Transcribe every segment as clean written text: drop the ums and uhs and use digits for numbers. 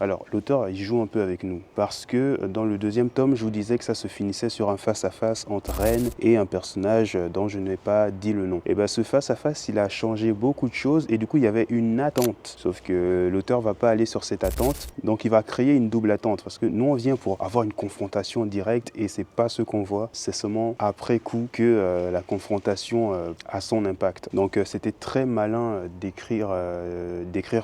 Alors, l'auteur, il joue un peu avec nous parce que dans le deuxième tome, je vous disais que ça se finissait sur un face-à-face entre Ren et un personnage dont je n'ai pas dit le nom. Et bien, ce face-à-face, il a changé beaucoup de choses et du coup, il y avait une attente. Sauf que l'auteur va pas aller sur cette attente, donc il va créer une double attente parce que nous, on vient pour avoir une confrontation directe et c'est pas ce qu'on voit. C'est seulement après coup que la confrontation a son impact. Donc, c'était très malin d'écrire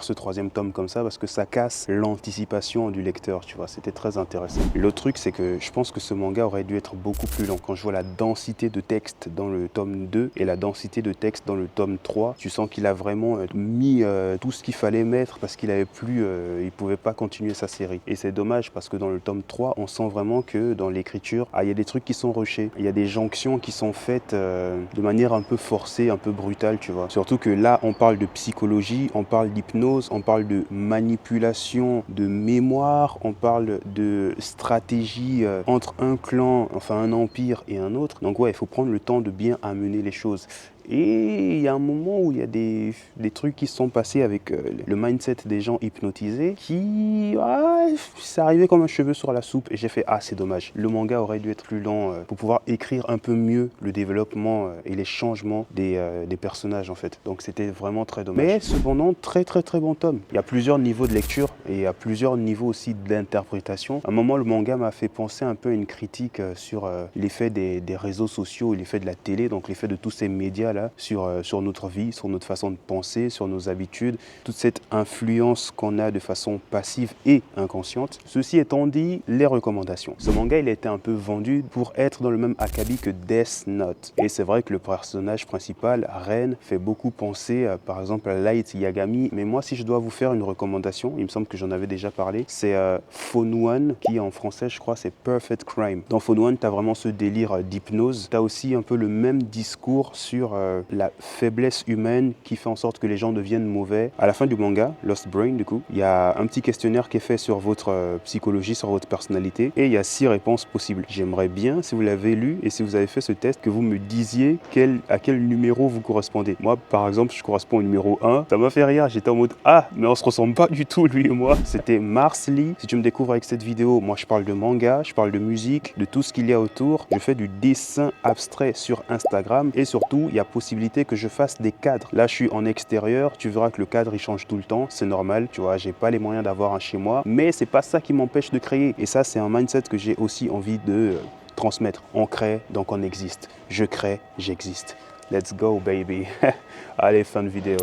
ce troisième tome comme ça parce que ça casse l'anticipation du lecteur, tu vois, c'était très intéressant. L'autre truc, c'est que je pense que ce manga aurait dû être beaucoup plus lent. Quand je vois la densité de texte dans le tome 2 et la densité de texte dans le tome 3, tu sens qu'il a vraiment mis tout ce qu'il fallait mettre parce qu'il avait plus, il pouvait pas continuer sa série. Et c'est dommage parce que dans le tome 3, on sent vraiment que dans l'écriture, il y a des trucs qui sont rushés, il y a des jonctions qui sont faites de manière un peu forcée, un peu brutale, tu vois. Surtout que là, on parle de psychologie, on parle d'hypnose, on parle de manipulation, de mémoire, on parle de stratégie entre un clan, enfin un empire et un autre. Donc ouais, il faut prendre le temps de bien amener les choses. Et il y a un moment où il y a des trucs qui se sont passés avec le mindset des gens hypnotisés qui... c'est arrivé comme un cheveu sur la soupe et j'ai fait ah c'est dommage. Le manga aurait dû être plus lent pour pouvoir écrire un peu mieux le développement et les changements des personnages en fait. Donc c'était vraiment très dommage. Mais cependant très bon tome. Il y a plusieurs niveaux de lecture et il y a plusieurs niveaux aussi d'interprétation. À un moment le manga m'a fait penser un peu à une critique sur l'effet des réseaux sociaux, l'effet de la télé, donc l'effet de tous ces médias là sur notre vie, sur notre façon de penser, sur nos habitudes, toute cette influence qu'on a de façon passive et inconsciente. Ceci étant dit, les recommandations. Ce manga, il a été un peu vendu pour être dans le même acabit que Death Note. Et c'est vrai que le personnage principal, Ren, fait beaucoup penser par exemple à Light Yagami. Mais moi, si je dois vous faire une recommandation, il me semble que j'en avais déjà parlé, c'est Phone One, qui en français, je crois, c'est Perfect Crime. Dans Phone One, tu as vraiment ce délire d'hypnose. Tu as aussi un peu le même discours sur la faiblesse humaine qui fait en sorte que les gens deviennent mauvais. À la fin du manga, Lost Brain du coup, il y a un petit questionnaire qui est fait sur votre psychologie, sur votre personnalité et il y a 6 réponses possibles. J'aimerais bien, si vous l'avez lu et si vous avez fait ce test, que vous me disiez à quel numéro vous correspondez. Moi, par exemple, je corresponds au numéro 1. Ça m'a fait rire, j'étais en mode « Ah, mais on se ressemble pas du tout, lui et moi ». C'était Mars Lee. Si tu me découvres avec cette vidéo, moi je parle de manga, je parle de musique, de tout ce qu'il y a autour. Je fais du dessin abstrait sur Instagram et surtout, il y a possibilité que je fasse des cadres. Là, je suis en extérieur, tu verras que le cadre, il change tout le temps, c'est normal, tu vois, j'ai pas les moyens d'avoir un chez moi, mais c'est pas ça qui m'empêche de créer. Et ça, c'est un mindset que j'ai aussi envie de transmettre. On crée, donc on existe. Je crée, j'existe. Let's go, baby. Allez, fin de vidéo.